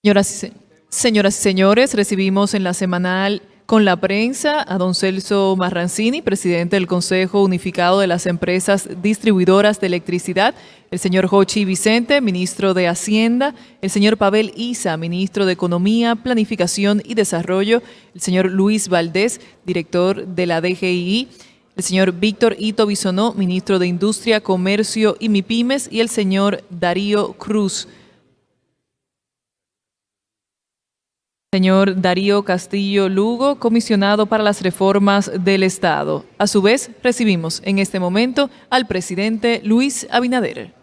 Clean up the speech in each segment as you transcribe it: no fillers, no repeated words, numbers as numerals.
Señoras y señores, recibimos en la semanal con la prensa a don Celso Marrancini, presidente del Consejo Unificado de las Empresas Distribuidoras de Electricidad, el señor Jochi Vicente, ministro de Hacienda, el señor Pavel Isa, ministro de Economía, Planificación y Desarrollo, el señor Luis Valdés, director de la DGI, el señor Víctor Ito Bisonó, ministro de Industria, Comercio y MIPIMES, y el señor Darío Cruz, señor Darío Castillo Lugo, comisionado para las reformas del Estado. A su vez, recibimos en este momento al presidente Luis Abinader.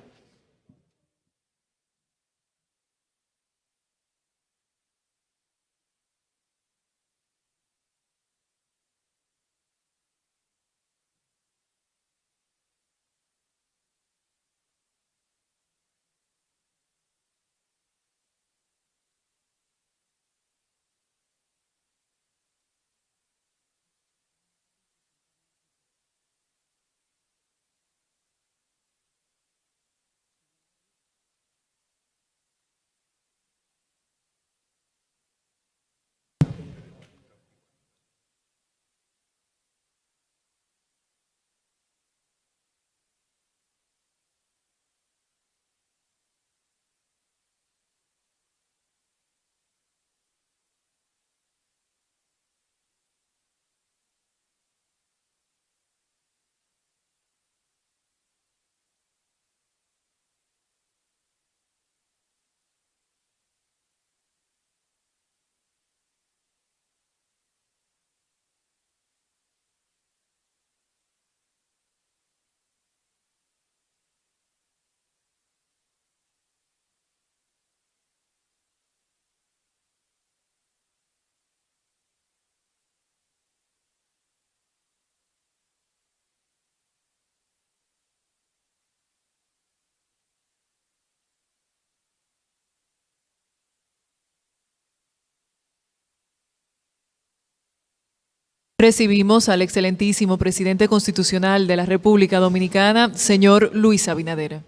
Recibimos al excelentísimo presidente constitucional de la República Dominicana, señor Luis Abinader.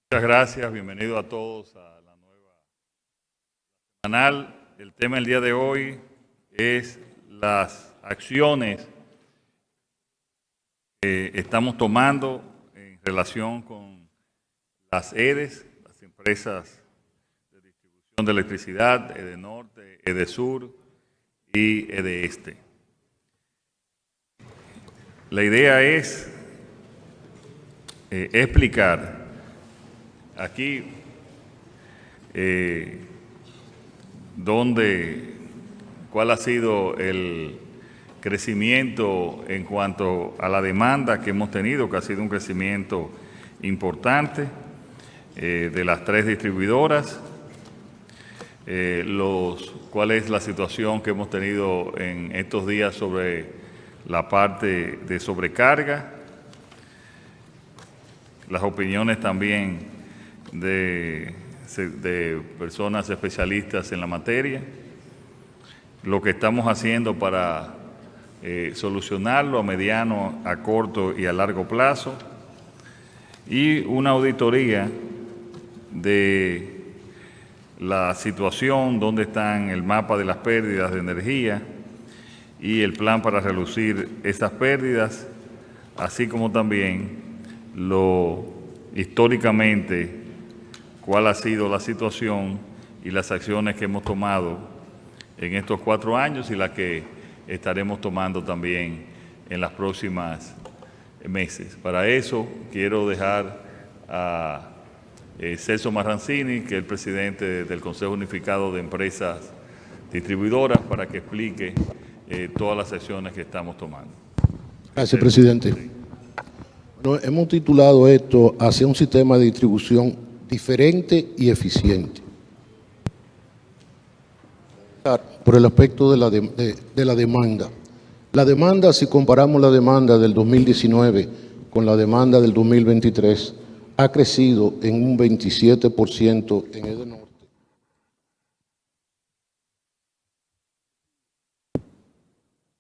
Muchas gracias, bienvenido a todos a la nueva semanal. El tema del día de hoy es las acciones que estamos tomando en relación con las EDES, las empresas de distribución de electricidad, EDENorte, EDESur y EDEESTE. La idea es explicar aquí cuál ha sido el crecimiento en cuanto a la demanda que hemos tenido, que ha sido un crecimiento importante de las tres distribuidoras, cuál es la situación que hemos tenido en estos días sobre la parte de sobrecarga, las opiniones también de personas especialistas en la materia, lo que estamos haciendo para solucionarlo a mediano, a corto y a largo plazo, y una auditoría de la situación, dónde están el mapa de las pérdidas de energía y el plan para reducir estas pérdidas, así como también históricamente cuál ha sido la situación y las acciones que hemos tomado en estos 4 años y las que estaremos tomando también en las próximas meses. Para eso quiero dejar a Celso Marrancini, que es el presidente del Consejo Unificado de Empresas Distribuidoras, para que explique todas las acciones que estamos tomando. Gracias, presidente. Bueno, hemos titulado esto hacia un sistema de distribución diferente y eficiente. Por el aspecto de la demanda. La demanda, si comparamos la demanda del 2019 con la demanda del 2023, ha crecido en un 27% en EDENorte,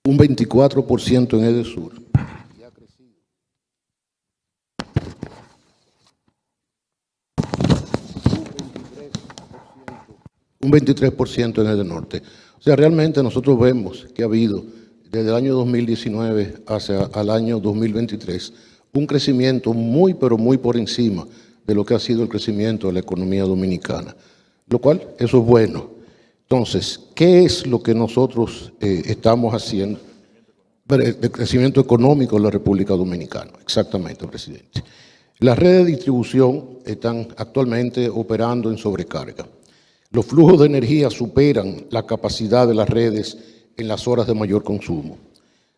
un 24% en EDESur un 23% en Edenorte. O sea, realmente nosotros vemos que ha habido desde el año 2019 hacia el año 2023 un crecimiento muy, pero muy por encima de lo que ha sido el crecimiento de la economía dominicana, lo cual eso es bueno. Entonces, ¿qué es lo que nosotros estamos haciendo? El crecimiento económico de la República Dominicana, exactamente, presidente. Las redes de distribución están actualmente operando en sobrecarga. Los flujos de energía superan la capacidad de las redes en las horas de mayor consumo.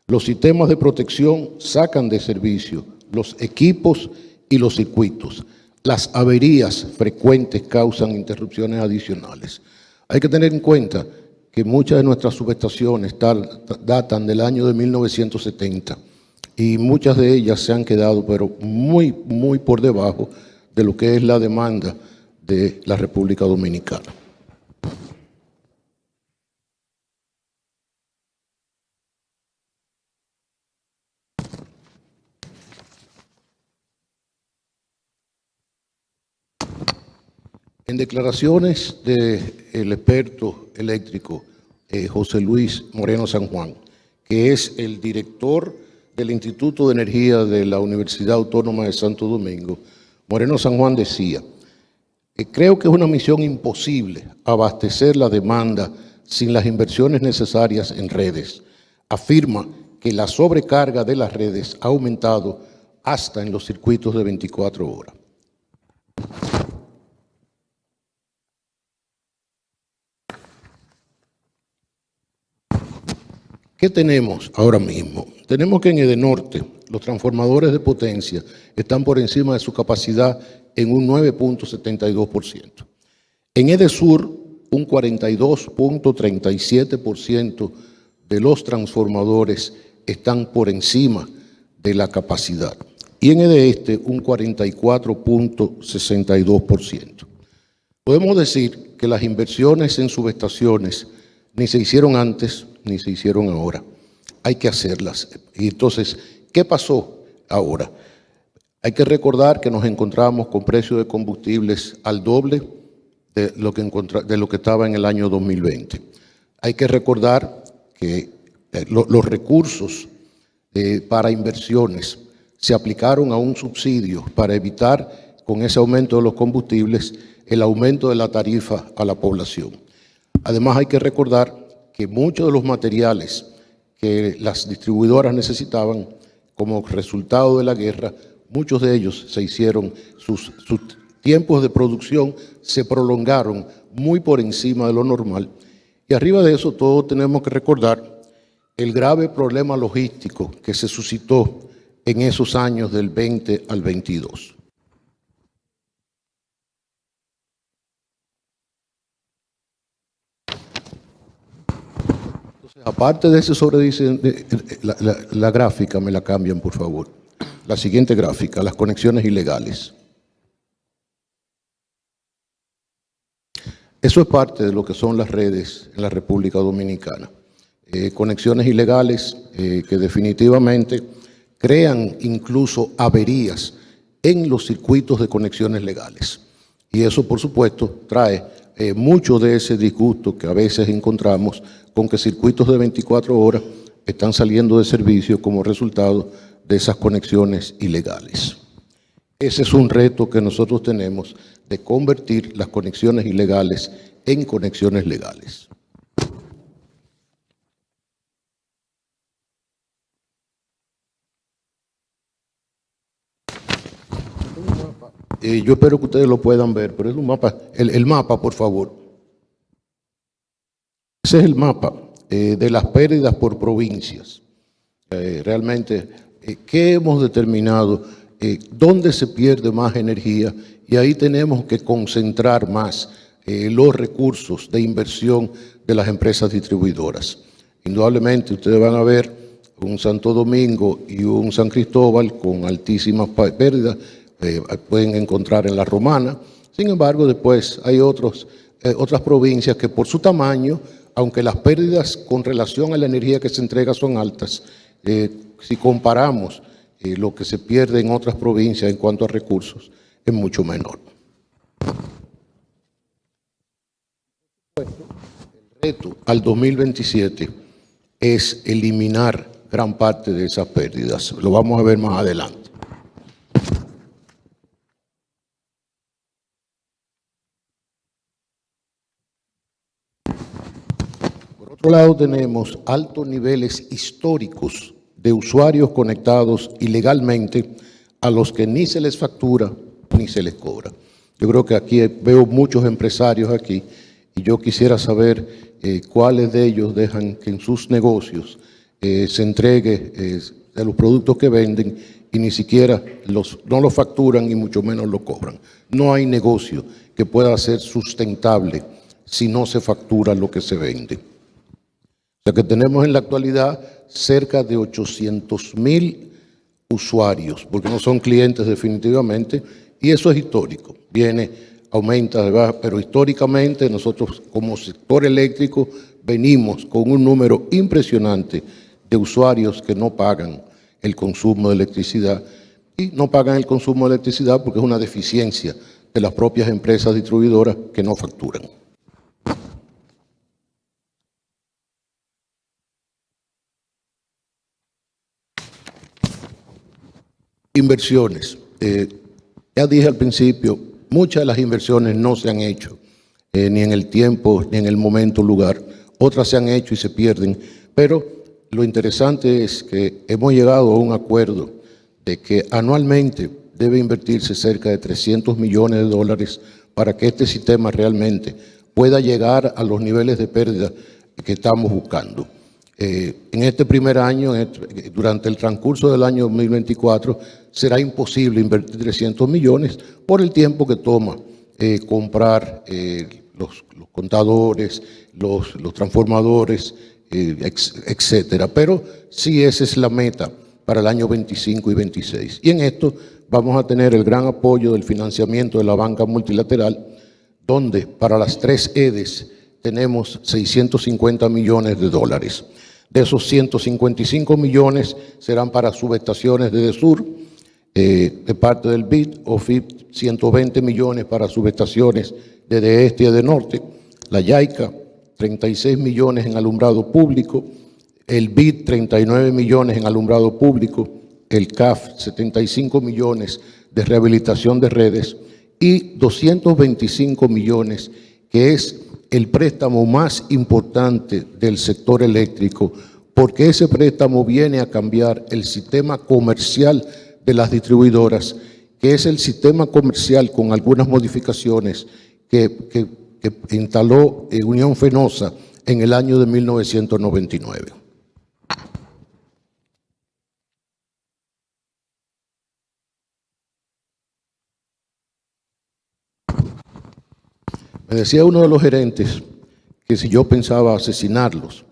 Los sistemas de protección sacan de servicio los equipos y los circuitos. Las averías frecuentes causan interrupciones adicionales. Hay que tener en cuenta que muchas de nuestras subestaciones datan del año de 1970 y muchas de ellas se han quedado, pero muy, muy por debajo de lo que es la demanda de la República Dominicana. En declaraciones del experto eléctrico José Luis Moreno San Juan, que es el director del Instituto de Energía de la Universidad Autónoma de Santo Domingo, Moreno San Juan decía: creo que es una misión imposible abastecer la demanda sin las inversiones necesarias en redes. Afirma que la sobrecarga de las redes ha aumentado hasta en los circuitos de 24 horas. ¿Qué tenemos ahora mismo? Tenemos que en Edenorte los transformadores de potencia están por encima de su capacidad en un 9.72%. En Edesur, un 42.37% de los transformadores están por encima de la capacidad. Y en Edeeste, un 44.62%. Podemos decir que las inversiones en subestaciones ni se hicieron antes ni se hicieron ahora. Hay que hacerlas. Y entonces, ¿qué pasó ahora? Hay que recordar que nos encontramos con precios de combustibles al doble de lo que estaba en el año 2020. Hay que recordar que los recursos para inversiones se aplicaron a un subsidio para evitar, con ese aumento de los combustibles, el aumento de la tarifa a la población. Además, hay que recordar que muchos de los materiales que las distribuidoras necesitaban como resultado de la guerra, muchos de ellos se hicieron, sus tiempos de producción se prolongaron muy por encima de lo normal. Y arriba de eso, todos tenemos que recordar el grave problema logístico que se suscitó en esos años del 20 al 22. Aparte de ese la gráfica me la cambian, por favor. La siguiente gráfica, las conexiones ilegales. Eso es parte de lo que son las redes en la República Dominicana. Conexiones ilegales que definitivamente crean incluso averías en los circuitos de conexiones legales. Y eso, por supuesto, trae mucho de ese disgusto que a veces encontramos con que circuitos de 24 horas están saliendo de servicio como resultado de esas conexiones ilegales. Ese es un reto que nosotros tenemos de convertir las conexiones ilegales en conexiones legales. Yo espero que ustedes lo puedan ver, pero es un mapa, el mapa, por favor. Ese es el mapa de las pérdidas por provincias. Realmente, ¿qué hemos determinado? ¿Dónde se pierde más energía? Y ahí tenemos que concentrar más los recursos de inversión de las empresas distribuidoras. Indudablemente, ustedes van a ver un Santo Domingo y un San Cristóbal con altísimas pérdidas. Pueden encontrar en la Romana. Sin embargo, después hay otras provincias que por su tamaño, aunque las pérdidas con relación a la energía que se entrega son altas, si comparamos lo que se pierde en otras provincias en cuanto a recursos, es mucho menor. reto al 2027 es eliminar gran parte de esas pérdidas. Lo vamos a ver más adelante. Por otro lado, tenemos altos niveles históricos de usuarios conectados ilegalmente a los que ni se les factura ni se les cobra. Yo creo que aquí veo muchos empresarios aquí y yo quisiera saber cuáles de ellos dejan que en sus negocios se entregue de los productos que venden y ni siquiera no los facturan y mucho menos lo cobran. No hay negocio que pueda ser sustentable si no se factura lo que se vende. O sea que tenemos en la actualidad cerca de 800,000 usuarios, porque no son clientes definitivamente, y eso es histórico. Aumenta, pero históricamente nosotros como sector eléctrico venimos con un número impresionante de usuarios que no pagan el consumo de electricidad, y no pagan el consumo de electricidad porque es una deficiencia de las propias empresas distribuidoras que no facturan. Inversiones. Ya dije al principio, muchas de las inversiones no se han hecho ni en el tiempo, ni en el momento, lugar. Otras se han hecho y se pierden. Pero lo interesante es que hemos llegado a un acuerdo de que anualmente debe invertirse cerca de 300 millones de dólares para que este sistema realmente pueda llegar a los niveles de pérdida que estamos buscando. En este primer año, durante el transcurso del año 2024, será imposible invertir 300 millones por el tiempo que toma comprar los contadores, los transformadores, etcétera. Pero sí, esa es la meta para el año 25 y 26. Y en esto vamos a tener el gran apoyo del financiamiento de la banca multilateral, donde para las 3 EDES tenemos 650 millones de dólares. De esos 155 millones serán para subestaciones de DESUR, de parte del BID, OFIP 120 millones para subestaciones de Este y de Norte, la YAICA 36 millones en alumbrado público, el BID 39 millones en alumbrado público, el CAF 75 millones de rehabilitación de redes y 225 millones que es el préstamo más importante del sector eléctrico, porque ese préstamo viene a cambiar el sistema comercial de las distribuidoras, que es el sistema comercial con algunas modificaciones que instaló Unión Fenosa en el año de 1999. Me decía uno de los gerentes que si yo pensaba asesinarlos,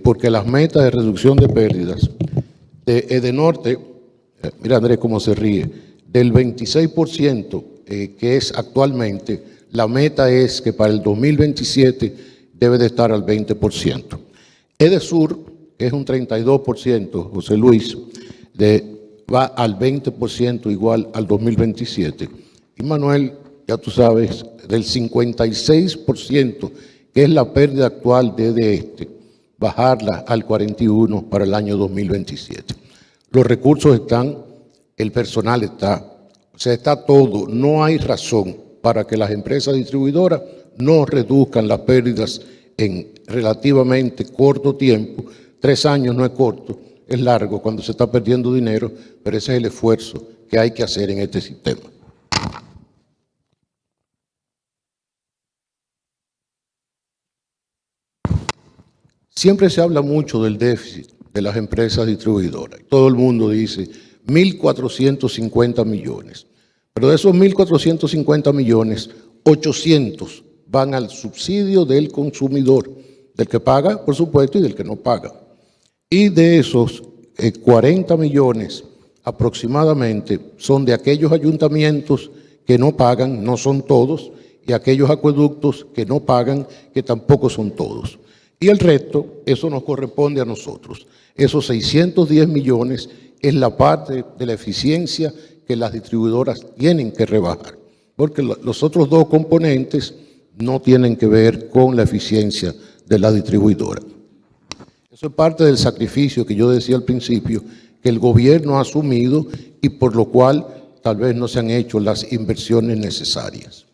porque las metas de reducción de pérdidas de Edenorte, mira Andrés cómo se ríe, del 26% que es actualmente, la meta es que para el 2027 debe de estar al 20%. Edesur, que es un 32%, José Luis, va al 20% igual al 2027. Y Manuel, ya tú sabes, del 56%, que es la pérdida actual de este, bajarla al 41% para el año 2027. Los recursos están, el personal está, o sea, está todo. No hay razón para que las empresas distribuidoras no reduzcan las pérdidas en relativamente corto tiempo. 3 años no es corto, es largo cuando se está perdiendo dinero, pero ese es el esfuerzo que hay que hacer en este sistema. Siempre se habla mucho del déficit de las empresas distribuidoras. Todo el mundo dice 1.450 millones. Pero de esos 1.450 millones, 800 van al subsidio del consumidor, del que paga, por supuesto, y del que no paga. Y de esos 40 millones aproximadamente son de aquellos ayuntamientos que no pagan, no son todos, y aquellos acueductos que no pagan, que tampoco son todos. Y el resto, eso nos corresponde a nosotros. Esos 610 millones es la parte de la eficiencia que las distribuidoras tienen que rebajar, porque los otros dos componentes no tienen que ver con la eficiencia de la distribuidora. Eso es parte del sacrificio que yo decía al principio, que el gobierno ha asumido y por lo cual tal vez no se han hecho las inversiones necesarias.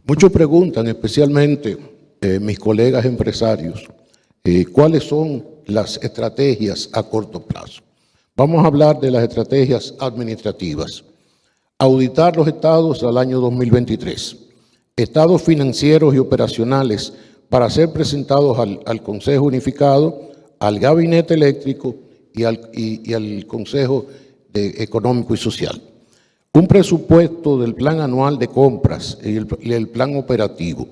Muchos preguntan, especialmente mis colegas empresarios, cuáles son las estrategias a corto plazo. Vamos a hablar de las estrategias administrativas. Auditar los estados al año 2023. Estados financieros y operacionales para ser presentados al Consejo Unificado, al Gabinete Eléctrico y al Consejo Económico y Social. Un presupuesto del plan anual de compras y el plan operativo.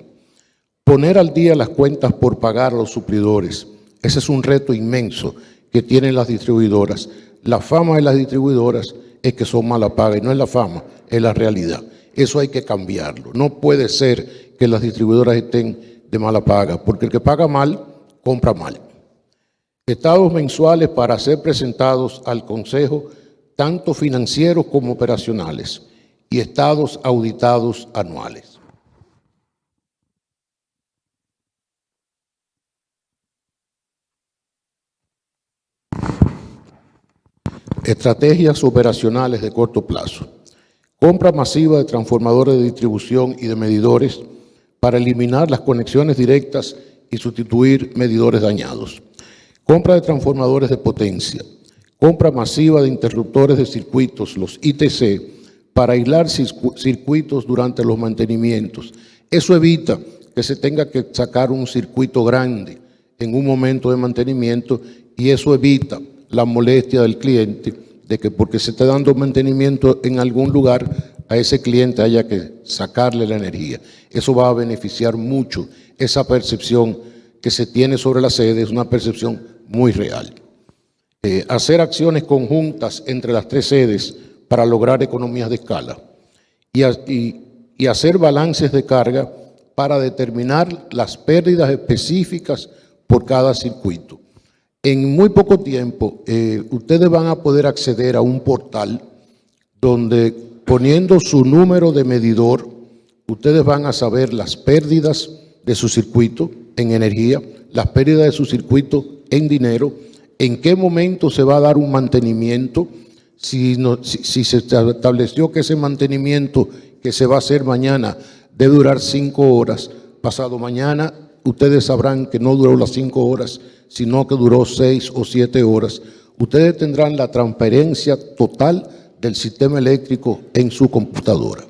Poner al día las cuentas por pagar a los suplidores. Ese es un reto inmenso que tienen las distribuidoras. La fama de las distribuidoras es que son mala paga y no es la fama, es la realidad. Eso hay que cambiarlo. No puede ser que las distribuidoras estén de mala paga, porque el que paga mal, compra mal. Estados mensuales para ser presentados al Consejo, tanto financieros como operacionales, y estados auditados anuales. Estrategias operacionales de corto plazo. Compra masiva de transformadores de distribución y de medidores para eliminar las conexiones directas y sustituir medidores dañados. Compra de transformadores de potencia. Compra masiva de interruptores de circuitos, los ITC, para aislar circuitos durante los mantenimientos. Eso evita que se tenga que sacar un circuito grande en un momento de mantenimiento y eso evita la molestia del cliente de que porque se esté dando mantenimiento en algún lugar, a ese cliente haya que sacarle la energía. Eso va a beneficiar mucho. Esa percepción que se tiene sobre la sede es una percepción muy real. Hacer acciones conjuntas entre las tres sedes para lograr economías de escala y hacer balances de carga para determinar las pérdidas específicas por cada circuito. En muy poco tiempo, ustedes van a poder acceder a un portal donde poniendo su número de medidor, ustedes van a saber las pérdidas de su circuito en energía, las pérdidas de su circuito en dinero, en qué momento se va a dar un mantenimiento, si se estableció que ese mantenimiento que se va a hacer mañana debe durar 5 horas, pasado mañana ustedes sabrán que no duró las 5 horas, sino que duró 6 o 7 horas. Ustedes tendrán la transparencia total del sistema eléctrico en su computadora.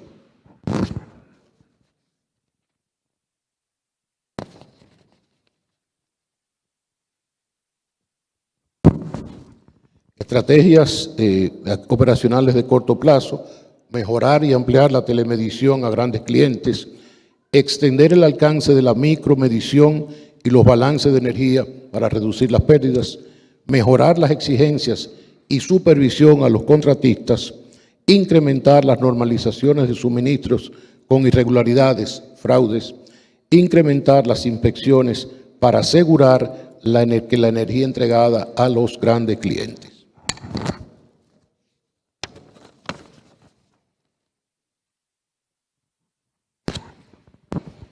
Estrategias operacionales de corto plazo, mejorar y ampliar la telemedición a grandes clientes, extender el alcance de la micromedición y los balances de energía para reducir las pérdidas, mejorar las exigencias y supervisión a los contratistas, incrementar las normalizaciones de suministros con irregularidades, fraudes, incrementar las inspecciones para asegurar que la energía entregada a los grandes clientes.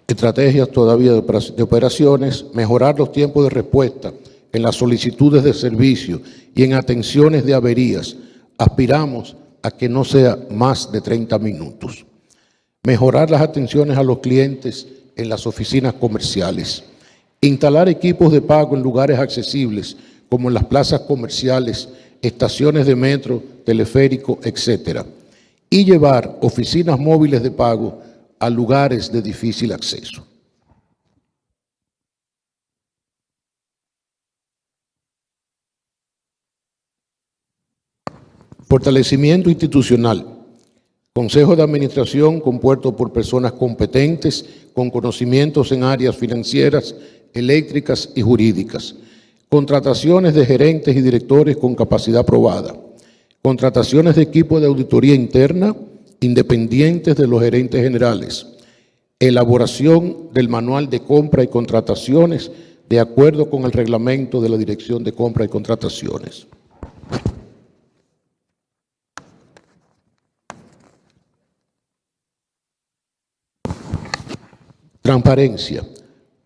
Estrategias todavía de operaciones, mejorar los tiempos de respuesta en las solicitudes de servicio y en atenciones de averías. Aspiramos a que no sea más de 30 minutos. Mejorar las atenciones a los clientes en las oficinas comerciales. Instalar equipos de pago en lugares accesibles, como en las plazas comerciales, estaciones de metro, teleférico, etc. Y llevar oficinas móviles de pago a lugares de difícil acceso. Fortalecimiento institucional. Consejo de Administración compuesto por personas competentes, con conocimientos en áreas financieras, eléctricas y jurídicas. Contrataciones de gerentes y directores con capacidad probada. Contrataciones de equipo de auditoría interna, independientes de los gerentes generales. Elaboración del manual de compra y contrataciones de acuerdo con el reglamento de la Dirección de Compra y Contrataciones. Transparencia.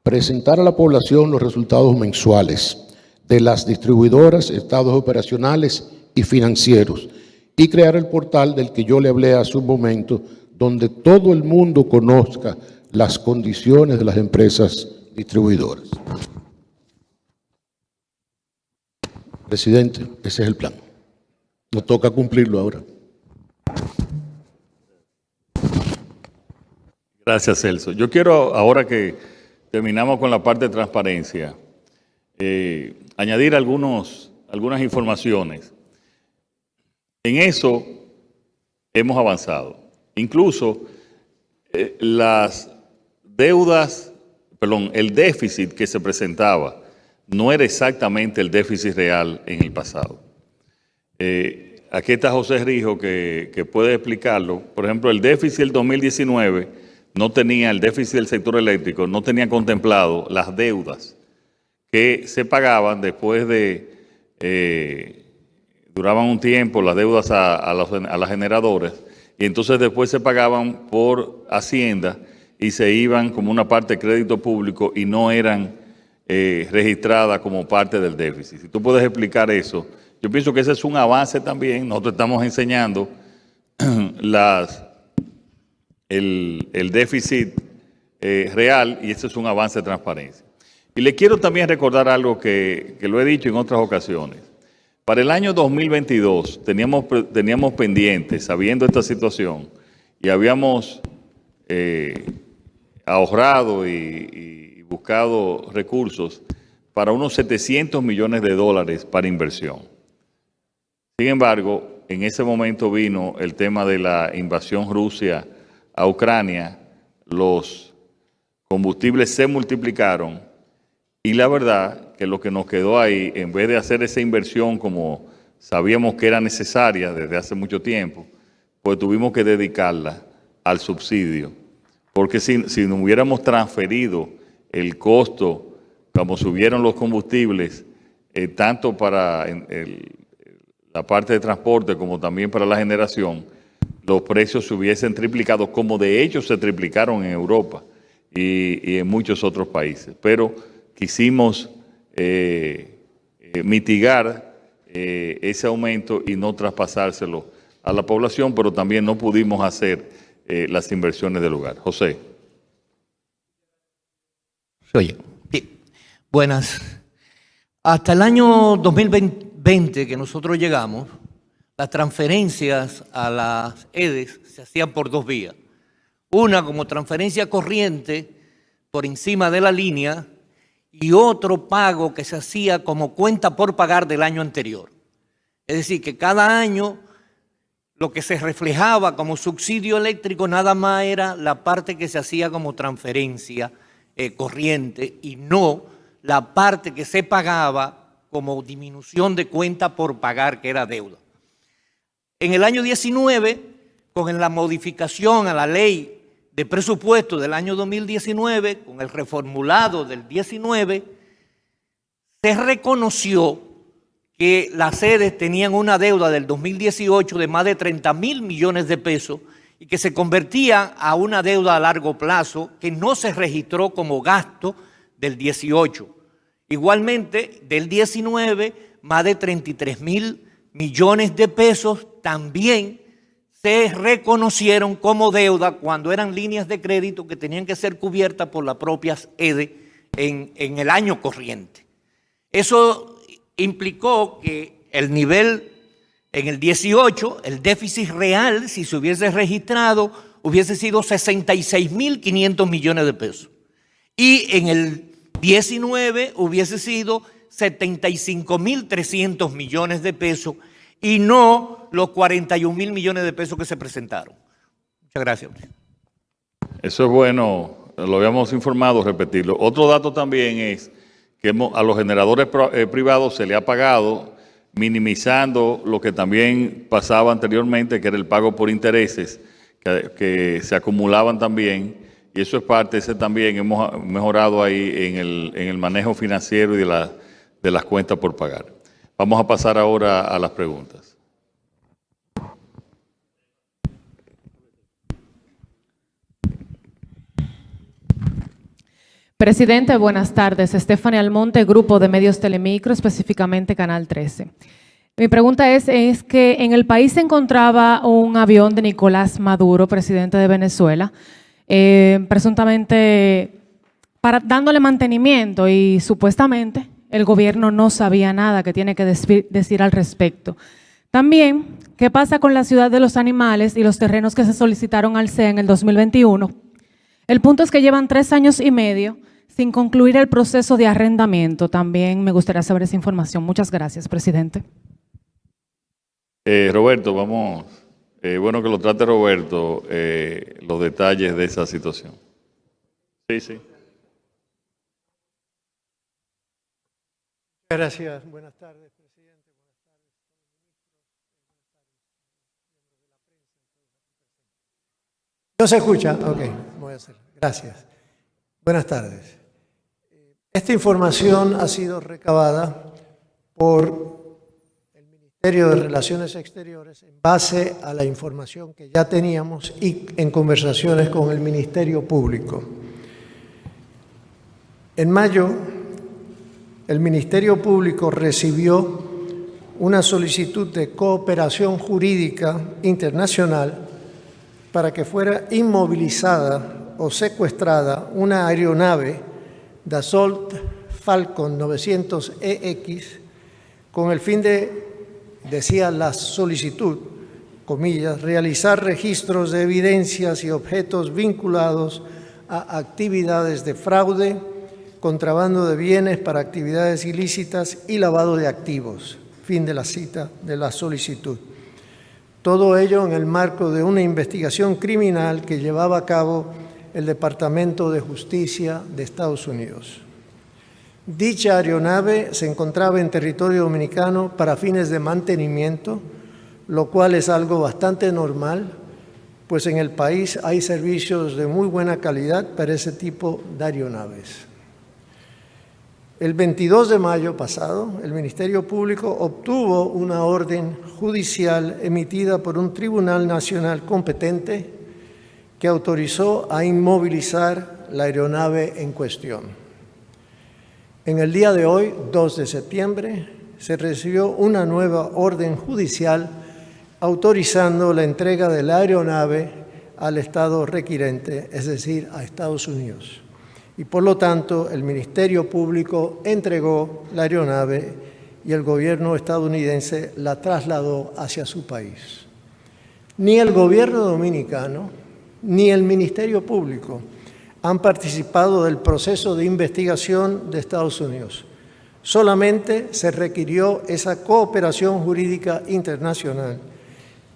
Presentar a la población los resultados mensuales de las distribuidoras, estados operacionales y financieros, y crear el portal del que yo le hablé hace un momento, donde todo el mundo conozca las condiciones de las empresas distribuidoras. Presidente, ese es el plan. Nos toca cumplirlo ahora. Gracias, Celso. Yo quiero, ahora que terminamos con la parte de transparencia, añadir algunas informaciones. En eso hemos avanzado. Incluso las deudas, perdón, el déficit que se presentaba no era exactamente el déficit real en el pasado. Aquí está José Rijo que puede explicarlo. Por ejemplo, el déficit del 2019 no tenía, el déficit del sector eléctrico no tenía contemplado las deudas que se pagaban después de, duraban un tiempo las deudas a las generadoras, y entonces después se pagaban por Hacienda y se iban como una parte de crédito público y no eran registradas como parte del déficit. Si tú puedes explicar eso, yo pienso que ese es un avance también. Nosotros estamos enseñando el déficit real, y ese es un avance de transparencia. Y le quiero también recordar algo que lo he dicho en otras ocasiones. Para el año 2022 teníamos pendientes, sabiendo esta situación, y habíamos ahorrado y buscado recursos para unos 700 millones de dólares para inversión. Sin embargo, en ese momento vino el tema de la invasión Rusia a Ucrania, los combustibles se multiplicaron, y la verdad que lo que nos quedó ahí, en vez de hacer esa inversión como sabíamos que era necesaria desde hace mucho tiempo, pues tuvimos que dedicarla al subsidio. Porque si no hubiéramos transferido el costo, como subieron los combustibles, tanto para la parte de transporte como también para la generación, los precios se hubiesen triplicado, como de hecho se triplicaron en Europa y en muchos otros países. Pero quisimos mitigar ese aumento y no traspasárselo a la población, pero también no pudimos hacer las inversiones del lugar. José. Oye, bien. Buenas. Hasta el año 2020 que nosotros llegamos, las transferencias a las EDES se hacían por dos vías. Una como transferencia corriente por encima de la línea, y otro pago que se hacía como cuenta por pagar del año anterior. Es decir, que cada año lo que se reflejaba como subsidio eléctrico nada más era la parte que se hacía como transferencia corriente, y no la parte que se pagaba como disminución de cuenta por pagar, que era deuda. En el año 19, con la modificación a la ley de presupuesto del año 2019, con el reformulado del 19, se reconoció que las sedes tenían una deuda del 2018 de más de 30.000 millones de pesos y que se convertía a una deuda a largo plazo que no se registró como gasto del 18. Igualmente, del 19, más de 33.000 millones de pesos también se reconocieron como deuda cuando eran líneas de crédito que tenían que ser cubiertas por las propias EDE en el año corriente. Eso implicó que el nivel en el 18, el déficit real, si se hubiese registrado, hubiese sido 66.500 millones de pesos. Y en el 19 hubiese sido 75.300 millones de pesos, y no los 41.000 millones de pesos que se presentaron. Muchas gracias. Eso es bueno, lo habíamos informado, repetirlo. Otro dato también es que a los generadores privados se le ha pagado, minimizando lo que también pasaba anteriormente, que era el pago por intereses, que se acumulaban también, y eso es parte, ese también hemos mejorado ahí en el manejo financiero y de las cuentas por pagar. Vamos a pasar ahora a las preguntas. Presidente, buenas tardes. Stephanie Almonte, Grupo de Medios Telemicro, específicamente Canal 13. Mi pregunta es que en el país se encontraba un avión de Nicolás Maduro, presidente de Venezuela, presuntamente dándole mantenimiento y supuestamente el gobierno no sabía nada que tiene que decir al respecto. También, ¿qué pasa con la Ciudad de los Animales y los terrenos que se solicitaron al CEA en el 2021? El punto es que llevan 3 años y medio sin concluir el proceso de arrendamiento. También me gustaría saber esa información. Muchas gracias, presidente. Roberto, vamos, bueno que lo trate Roberto, los detalles de esa situación. Sí, sí. Gracias. Buenas tardes, presidente. ¿No se escucha? Ok, voy a hacer. Gracias. Buenas tardes. Esta información ha sido recabada por el Ministerio de Relaciones Exteriores en base a la información que ya teníamos y en conversaciones con el Ministerio Público. En mayo, el Ministerio Público recibió una solicitud de cooperación jurídica internacional para que fuera inmovilizada o secuestrada una aeronave Dassault Falcon 900EX con el fin de, decía la solicitud, comillas, realizar registros de evidencias y objetos vinculados a actividades de fraude, contrabando de bienes para actividades ilícitas y lavado de activos. Fin de la cita de la solicitud. Todo ello en el marco de una investigación criminal que llevaba a cabo el Departamento de Justicia de Estados Unidos. Dicha aeronave se encontraba en territorio dominicano para fines de mantenimiento, lo cual es algo bastante normal, pues en el país hay servicios de muy buena calidad para ese tipo de aeronaves. El 22 de mayo pasado, el Ministerio Público obtuvo una orden judicial emitida por un tribunal nacional competente que autorizó a inmovilizar la aeronave en cuestión. En el día de hoy, 2 de septiembre, se recibió una nueva orden judicial autorizando la entrega de la aeronave al Estado requirente, es decir, a Estados Unidos. Y por lo tanto, el Ministerio Público entregó la aeronave y el gobierno estadounidense la trasladó hacia su país. Ni el gobierno dominicano ni el Ministerio Público han participado del proceso de investigación de Estados Unidos. Solamente se requirió esa cooperación jurídica internacional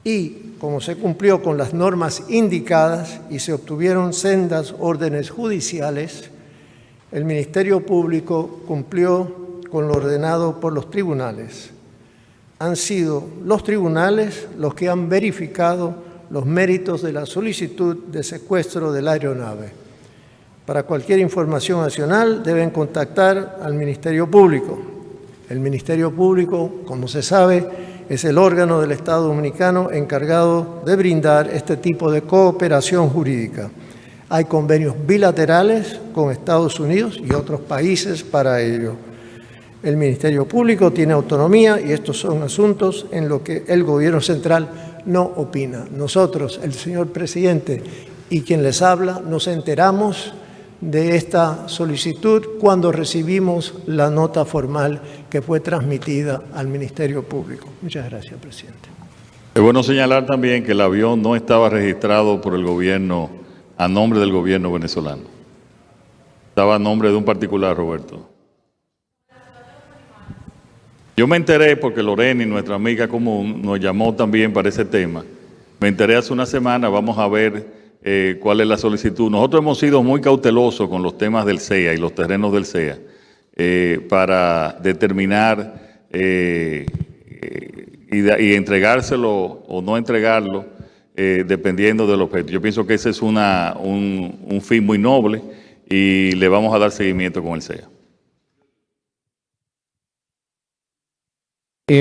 y, como se cumplió con las normas indicadas y se obtuvieron sendas órdenes judiciales, el Ministerio Público cumplió con lo ordenado por los tribunales. Han sido los tribunales los que han verificado los méritos de la solicitud de secuestro de la aeronave. Para cualquier información adicional deben contactar al Ministerio Público. El Ministerio Público, como se sabe, es el órgano del Estado Dominicano encargado de brindar este tipo de cooperación jurídica. Hay convenios bilaterales con Estados Unidos y otros países para ello. El Ministerio Público tiene autonomía y estos son asuntos en los que el Gobierno Central no opina. Nosotros, el señor presidente y quien les habla, nos enteramos de esta solicitud cuando recibimos la nota formal que fue transmitida al Ministerio Público. Muchas gracias, presidente. Es bueno señalar también que el avión no estaba registrado por el gobierno a nombre del gobierno venezolano. Estaba a nombre de un particular, Roberto. Yo me enteré porque Lorena, nuestra amiga común, nos llamó también para ese tema. Me enteré hace una semana, vamos a ver cuál es la solicitud. Nosotros hemos sido muy cautelosos con los temas del CEA y los terrenos del CEA para determinar y entregárselo o no entregarlo dependiendo del objeto. Yo pienso que ese es un fin muy noble y le vamos a dar seguimiento con el CEA.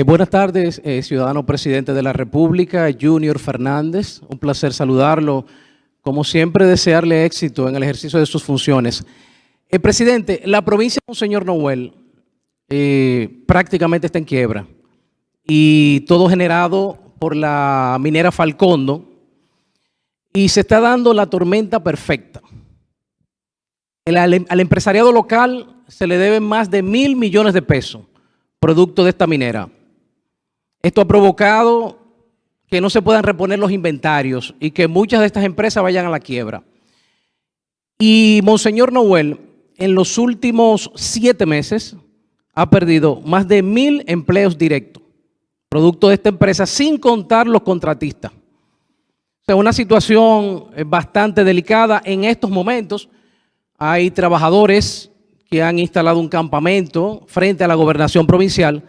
Buenas tardes, ciudadano presidente de la República, Junior Fernández. Un placer saludarlo. Como siempre, desearle éxito en el ejercicio de sus funciones. Presidente, la provincia de Monseñor Noel prácticamente está en quiebra y todo generado por la minera Falcondo y se está dando la tormenta perfecta. Al empresariado local se le deben más de 1.000 millones de pesos producto de esta minera. Esto ha provocado que no se puedan reponer los inventarios y que muchas de estas empresas vayan a la quiebra. Y Monseñor Noel, en los últimos 7 meses, ha perdido más de 1.000 empleos directos, producto de esta empresa, sin contar los contratistas. O sea, una situación bastante delicada en estos momentos. Hay trabajadores que han instalado un campamento frente a la gobernación provincial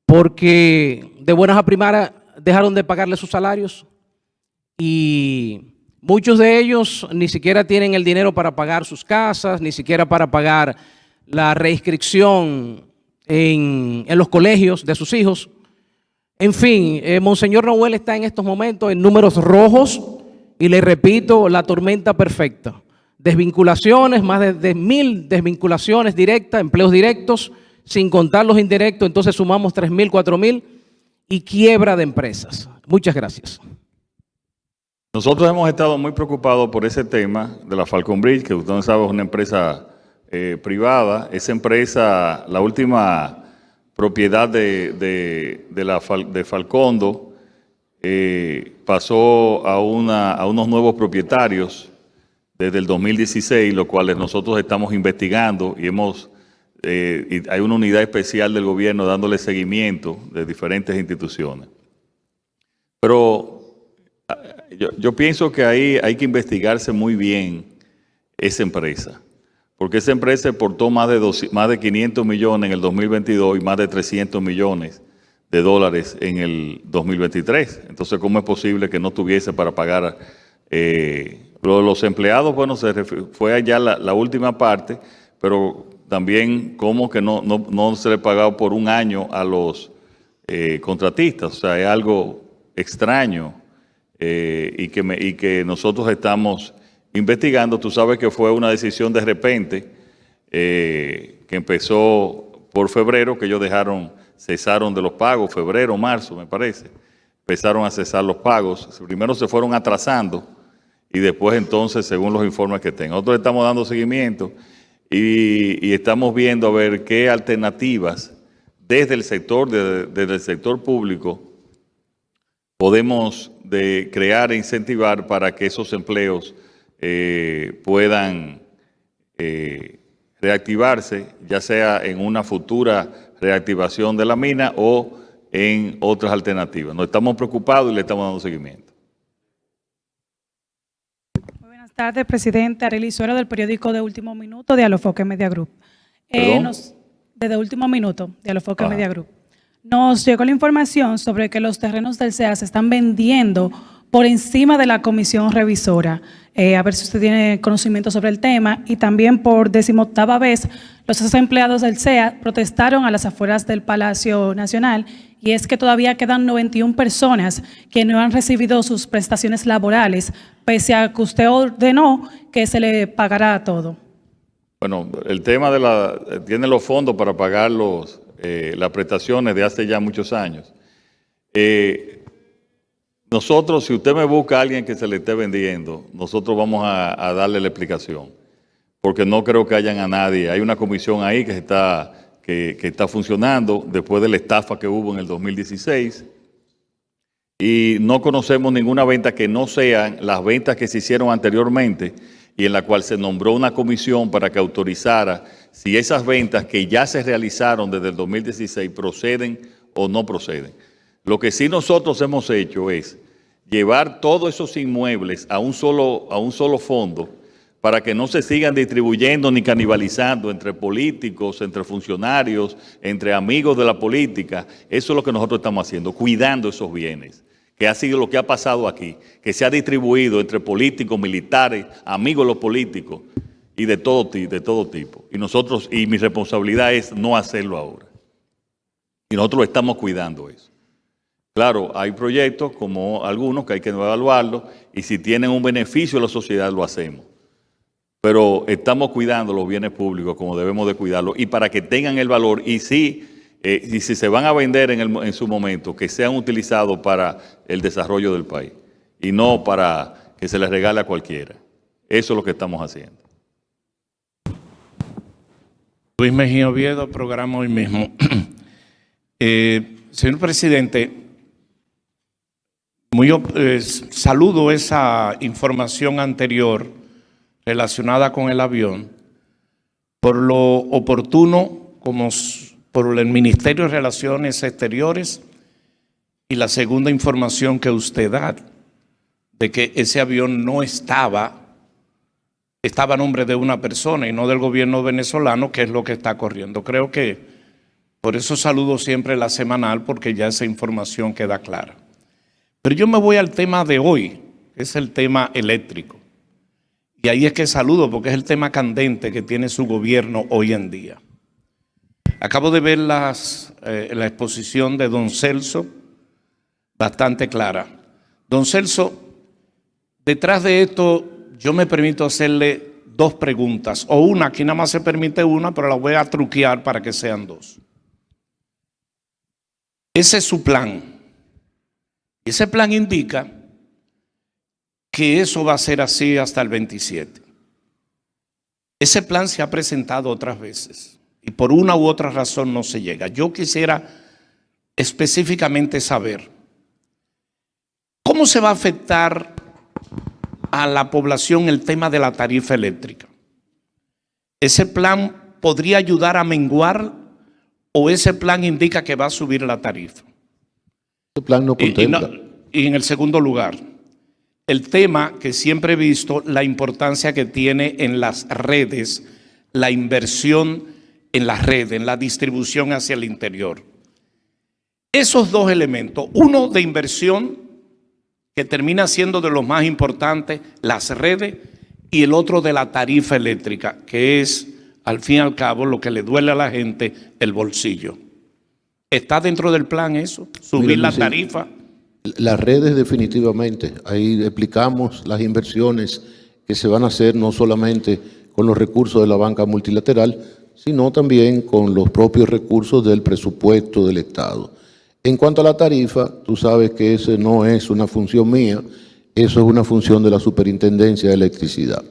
porque de buenas a primeras dejaron de pagarle sus salarios y muchos de ellos ni siquiera tienen el dinero para pagar sus casas, ni siquiera para pagar la reinscripción en los colegios de sus hijos. En fin, Monseñor Noel está en estos momentos en números rojos y le repito, la tormenta perfecta. Desvinculaciones, más de 1.000 desvinculaciones directas, empleos directos, sin contar los indirectos, entonces sumamos 3.000, 4.000 y quiebra de empresas. Muchas gracias. Nosotros hemos estado muy preocupados por ese tema de la Falcon Bridge, que usted sabe es una empresa privada. Esa empresa, la última propiedad de Falcondo, pasó a unos nuevos propietarios desde el 2016, los cuales nosotros estamos investigando y hay una unidad especial del gobierno dándole seguimiento de diferentes instituciones. Pero yo pienso que ahí hay que investigarse muy bien esa empresa, porque esa empresa exportó más de 500 millones en el 2022 y más de 300 millones de dólares en el 2023. Entonces, ¿cómo es posible que no tuviese para pagar los empleados? Bueno, fue allá la última parte, pero también cómo que no se le pagaba por un año a los contratistas. O sea, es algo extraño y que nosotros estamos investigando. Tú sabes que fue una decisión de repente que empezó por febrero, que ellos cesaron de los pagos, febrero, marzo me parece, empezaron a cesar los pagos. Primero se fueron atrasando y después entonces, según los informes que tengo, nosotros estamos dando seguimiento y estamos viendo a ver qué alternativas desde el sector público podemos crear e incentivar para que esos empleos puedan reactivarse, ya sea en una futura reactivación de la mina o en otras alternativas. Nos estamos preocupados y le estamos dando seguimiento. Buenas tardes, presidente. Arely Suero, del periódico De Último Minuto, de Alofoque Media Group. De Último Minuto, de Alofoque Media Group. Nos llegó la información sobre que los terrenos del CEA se están vendiendo por encima de la comisión revisora. A ver si usted tiene conocimiento sobre el tema. Y también por 18ª vez, los empleados del CEA protestaron a las afueras del Palacio Nacional, y es que todavía quedan 91 personas que no han recibido sus prestaciones laborales, pese a que usted ordenó que se le pagará todo. Bueno, el tema tiene los fondos para pagar las prestaciones de hace ya muchos años. Nosotros, si usted me busca a alguien que se le esté vendiendo, nosotros vamos a darle la explicación, porque no creo que hayan a nadie. Hay una comisión ahí que está funcionando después de la estafa que hubo en el 2016 y no conocemos ninguna venta que no sean las ventas que se hicieron anteriormente y en la cual se nombró una comisión para que autorizara si esas ventas que ya se realizaron desde el 2016 proceden o no proceden. Lo que sí nosotros hemos hecho es llevar todos esos inmuebles a un solo fondo para que no se sigan distribuyendo ni canibalizando entre políticos, entre funcionarios, entre amigos de la política. Eso es lo que nosotros estamos haciendo, cuidando esos bienes, que ha sido lo que ha pasado aquí, que se ha distribuido entre políticos, militares, amigos de los políticos y de todo tipo. Y mi responsabilidad es no hacerlo ahora. Y nosotros estamos cuidando eso. Claro, hay proyectos como algunos que hay que evaluarlos y si tienen un beneficio a la sociedad lo hacemos. pero estamos cuidando los bienes públicos como debemos de cuidarlos y para que tengan el valor y si se van a vender en su momento, que sean utilizados para el desarrollo del país y no para que se les regale a cualquiera. Eso es lo que estamos haciendo. Luis Mejía Oviedo, programa Hoy Mismo. Señor presidente, saludo esa información anterior relacionada con el avión por lo oportuno como por el Ministerio de Relaciones Exteriores y la segunda información que usted da de que ese avión no estaba a nombre de una persona y no del gobierno venezolano, que es lo que está corriendo. Creo que por eso saludo siempre la semanal, porque ya esa información queda clara. Pero yo me voy al tema de hoy, que es el tema eléctrico. Y ahí es que saludo, porque es el tema candente que tiene su gobierno hoy en día. Acabo de ver la exposición de don Celso, bastante clara. Don Celso, detrás de esto yo me permito hacerle dos preguntas, o una, aquí nada más se permite una, pero la voy a truquear para que sean dos. Ese es su plan. Ese plan indica que eso va a ser así hasta el 27. Ese plan se ha presentado otras veces y por una u otra razón no se llega. Yo quisiera específicamente saber cómo se va a afectar a la población el tema de la tarifa eléctrica. ¿Ese plan podría ayudar a menguar o ese plan indica que va a subir la tarifa? Ese plan no contempla. Y en el segundo lugar, el tema que siempre he visto, la importancia que tiene en las redes, la inversión en las redes, en la distribución hacia el interior. Esos dos elementos, uno de inversión, que termina siendo de los más importantes, las redes, y el otro de la tarifa eléctrica, que es, al fin y al cabo, lo que le duele a la gente, el bolsillo. ¿Está dentro del plan eso? ¿Subir la tarifa? Las redes definitivamente. Ahí explicamos las inversiones que se van a hacer no solamente con los recursos de la banca multilateral, sino también con los propios recursos del presupuesto del Estado. En cuanto a la tarifa, tú sabes que esa no es una función mía, eso es una función de la Superintendencia de Electricidad.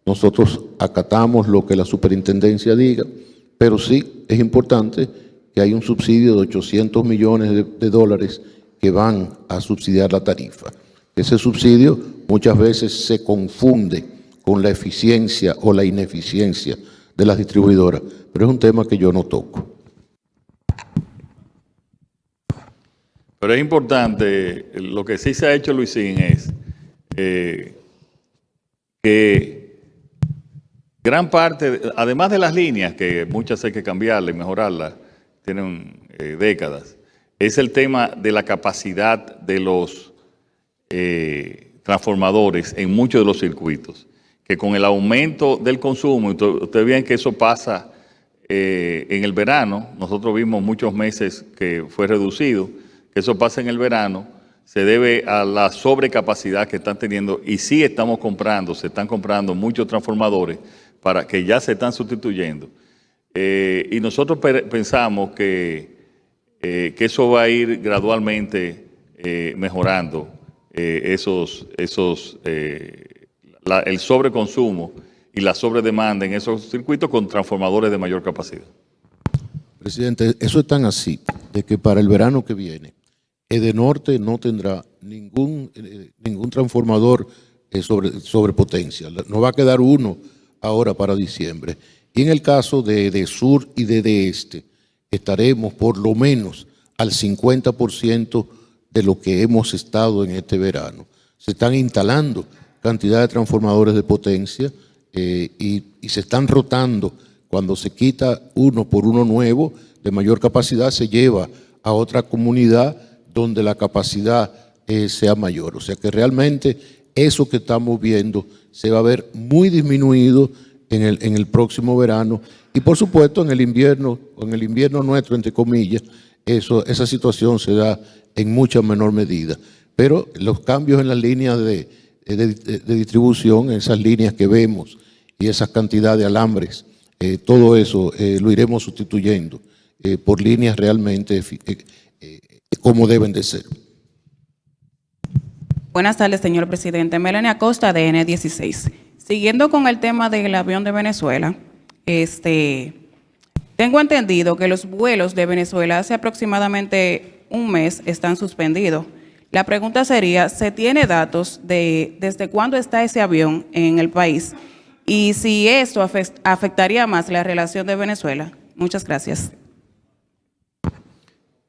Nosotros acatamos lo que la Superintendencia diga, pero sí es importante que hay un subsidio de 800 millones de dólares que van a subsidiar la tarifa. Ese subsidio muchas veces se confunde con la eficiencia o la ineficiencia de las distribuidoras, pero es un tema que yo no toco. Pero es importante, lo que sí se ha hecho, Luisín, es que gran parte, además de las líneas, que muchas hay que cambiarlas y mejorarlas, tienen décadas, es el tema de la capacidad de los transformadores en muchos de los circuitos, que con el aumento del consumo, ustedes ven que eso pasa en el verano, nosotros vimos muchos meses que fue reducido, que eso pasa en el verano, se debe a la sobrecapacidad que están teniendo y sí se están comprando muchos transformadores para que ya se están sustituyendo. Y nosotros pensamos que eso va a ir gradualmente mejorando el sobreconsumo y la sobredemanda en esos circuitos con transformadores de mayor capacidad. Presidente, eso es tan así, de que para el verano que viene, Edenorte no tendrá ningún transformador sobre potencia. No va a quedar uno ahora para diciembre. Y en el caso de Edesur y de Este, estaremos por lo menos al 50% de lo que hemos estado en este verano. Se están instalando cantidad de transformadores de potencia y se están rotando. Cuando se quita uno por uno nuevo de mayor capacidad, se lleva a otra comunidad donde la capacidad sea mayor. O sea que realmente eso que estamos viendo se va a ver muy disminuido en el próximo verano y por supuesto en el invierno nuestro, entre comillas, esa situación se da en mucha menor medida. Pero los cambios en las líneas de distribución, esas líneas que vemos y esa cantidad de alambres, todo eso lo iremos sustituyendo por líneas realmente como deben de ser. Buenas tardes, señor presidente. Melania Acosta, de N16. Siguiendo con el tema del avión de Venezuela, tengo entendido que los vuelos de Venezuela hace aproximadamente un mes están suspendidos. La pregunta sería, ¿se tiene datos de desde cuándo está ese avión en el país? Y si esto afectaría más la relación de Venezuela. Muchas gracias.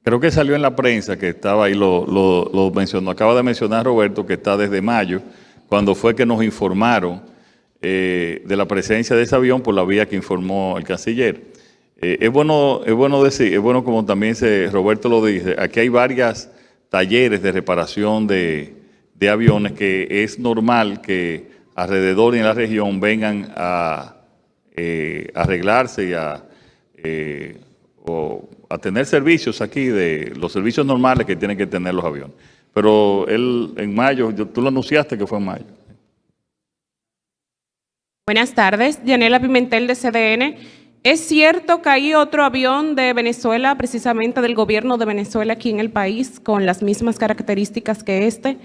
Creo que salió en la prensa que estaba ahí, lo mencionó, acaba de mencionar Roberto, que está desde mayo, cuando fue que nos informaron de la presencia de ese avión por la vía que informó el canciller. Es bueno decir, es bueno como también Roberto lo dice, aquí hay varios talleres de reparación de aviones que es normal que alrededor y en la región vengan a arreglarse y a tener servicios aquí, de los servicios normales que tienen que tener los aviones. Pero él en mayo, tú lo anunciaste que fue en mayo. Buenas tardes, Yanela Pimentel de CDN. ¿Es cierto que hay otro avión de Venezuela, precisamente del gobierno de Venezuela aquí en el país, con las mismas características que este?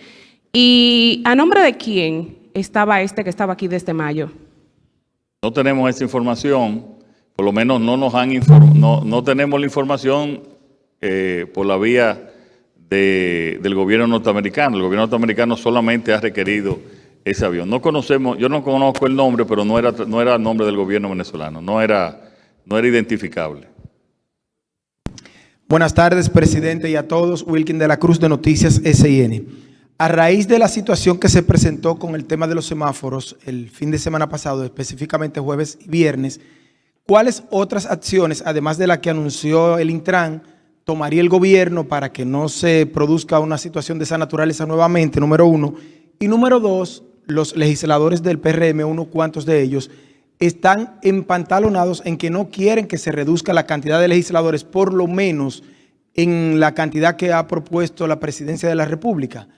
¿Y a nombre de quién estaba que estaba aquí desde mayo? No tenemos esa información, por lo menos no nos han informado, no tenemos la información por la vía del gobierno norteamericano. El gobierno norteamericano solamente ha requerido ese avión. No conocemos, yo no conozco el nombre, pero no era el nombre del gobierno venezolano, no era identificable. Buenas tardes, presidente, y a todos. Wilkin de la Cruz, de Noticias SIN. A raíz de la situación que se presentó con el tema de los semáforos el fin de semana pasado, específicamente jueves y viernes, ¿cuáles otras acciones, además de la que anunció el Intran, tomaría el gobierno para que no se produzca una situación de esa naturaleza nuevamente, número uno? Y número dos, los legisladores del PRM, unos cuantos de ellos, están empantalonados en que no quieren que se reduzca la cantidad de legisladores, por lo menos en la cantidad que ha propuesto la Presidencia de la República.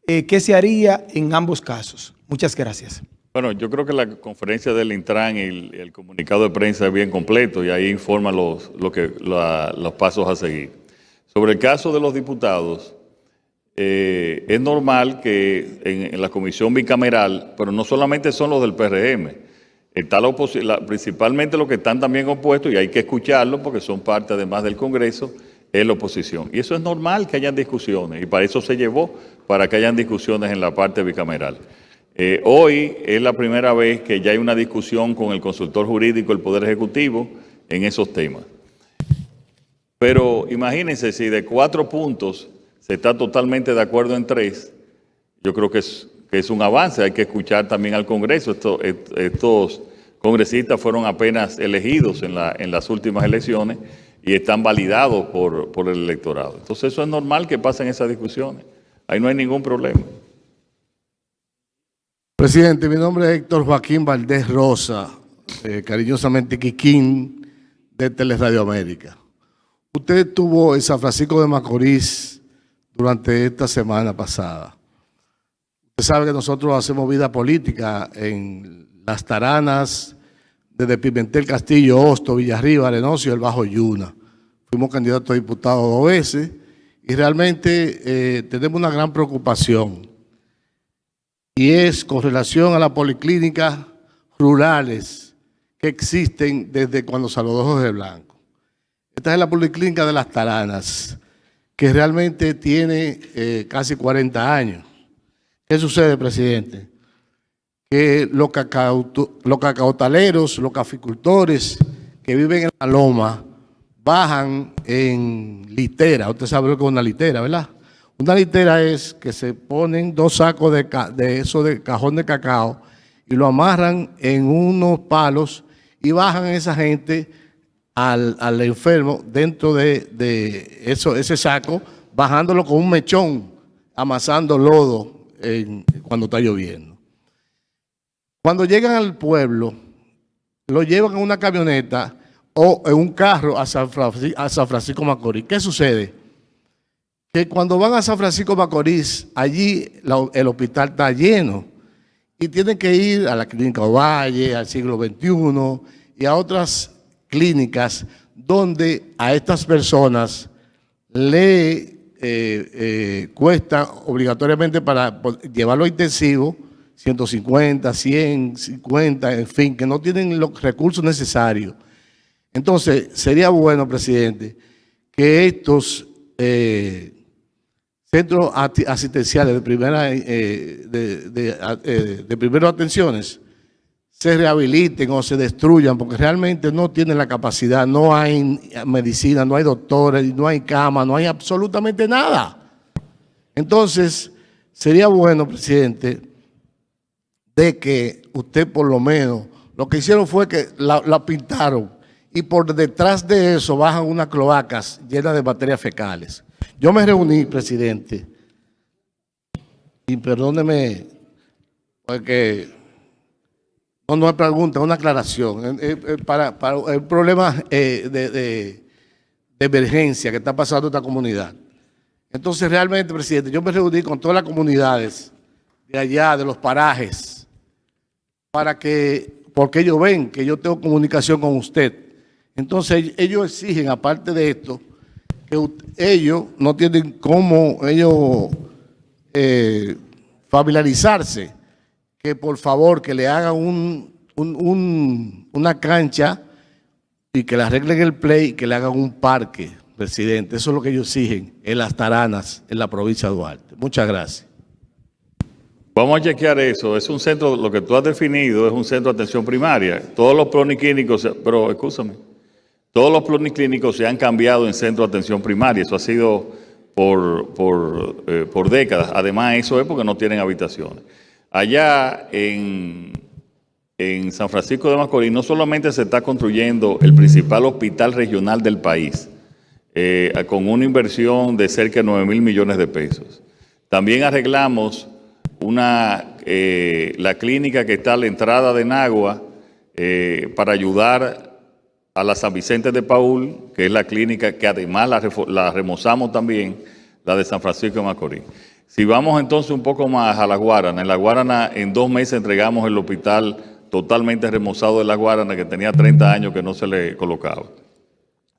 ¿Qué se haría en ambos casos? Muchas gracias. Bueno, yo creo que la conferencia del Intran y el comunicado de prensa es bien completo y ahí informa los pasos a seguir. Sobre el caso de los diputados, es normal que en la comisión bicameral, pero no solamente son los del PRM, está principalmente los que están también opuestos, y hay que escucharlos porque son parte además del Congreso, es la oposición. Y eso es normal que hayan discusiones, y para eso se llevó, para que hayan discusiones en la parte bicameral. Hoy es la primera vez que ya hay una discusión con el consultor jurídico del Poder Ejecutivo en esos temas. Pero imagínense, si de 4 puntos se está totalmente de acuerdo en 3, yo creo que es un avance. Hay que escuchar también al Congreso. Estos congresistas fueron apenas elegidos en las últimas elecciones y están validados por el electorado. Entonces eso es normal que pasen esas discusiones. Ahí no hay ningún problema. Presidente, mi nombre es Héctor Joaquín Valdés Rosa, cariñosamente Quiquín, de Teleradio América. Usted estuvo en San Francisco de Macorís durante esta semana pasada. Usted sabe que nosotros hacemos vida política en Las Taranas, desde Pimentel, Castillo, Hosto, Villarriba, Arenoso y el Bajo Yuna. Fuimos candidatos a diputados 2 veces y realmente tenemos una gran preocupación, y es con relación a las policlínicas rurales que existen desde cuando Salvador Jorge Blanco. Esta es la policlínica de Las Taranas, que realmente tiene casi 40 años. ¿Qué sucede, presidente? Que los cacautaleros, los caficultores que viven en la loma bajan en litera. Usted sabe lo que es una litera, ¿verdad? Una litera es que se ponen 2 sacos de cajón de cacao y lo amarran en unos palos y bajan esa gente al enfermo dentro de ese saco, bajándolo con un mechón, amasando lodo cuando está lloviendo. Cuando llegan al pueblo, lo llevan en una camioneta o en un carro a San Francisco Macorís. ¿Qué sucede? Que cuando van a San Francisco Macorís, allí el hospital está lleno y tienen que ir a la Clínica Ovalle, al Siglo XXI y a otras clínicas donde a estas personas le cuesta obligatoriamente para llevarlo a intensivo 150, 100, 50, en fin, que no tienen los recursos necesarios. Entonces, sería bueno, presidente, que estos centros asistenciales de primeras atenciones se rehabiliten o se destruyan, porque realmente no tienen la capacidad, no hay medicina, no hay doctores, no hay cama, no hay absolutamente nada. Entonces, sería bueno, presidente, de que usted por lo menos, lo que hicieron fue que la pintaron y por detrás de eso bajan unas cloacas llenas de materias fecales. Yo me reuní, presidente, y perdóneme, porque no es pregunta, es una aclaración, para el problema de emergencia que está pasando en esta comunidad. Entonces, realmente, presidente, yo me reuní con todas las comunidades de allá, de los parajes, porque ellos ven que yo tengo comunicación con usted. Entonces, ellos exigen, aparte de esto, que ellos no tienen cómo familiarizarse, que por favor que le hagan una cancha y que le arreglen el play y que le hagan un parque, presidente. Eso es lo que ellos exigen en Las Taranas, en la provincia de Duarte. Muchas gracias. Vamos a chequear eso. Es un centro, lo que tú has definido es un centro de atención primaria. Todos los policlínicos, pero escúchame, todos los policlínicos se han cambiado en centro de atención primaria. Eso ha sido por décadas. Además, eso es porque no tienen habitaciones. Allá en San Francisco de Macorís no solamente se está construyendo el principal hospital regional del país, con una inversión de cerca de 9.000 millones de pesos. También arreglamos la clínica que está a la entrada de Nagua para ayudar a la San Vicente de Paúl, que es la clínica que además la remozamos también, la de San Francisco de Macorís. Si vamos entonces un poco más a La Guarana, en La Guarana en 2 meses entregamos el hospital totalmente remozado de La Guarana, que tenía 30 años que no se le colocaba.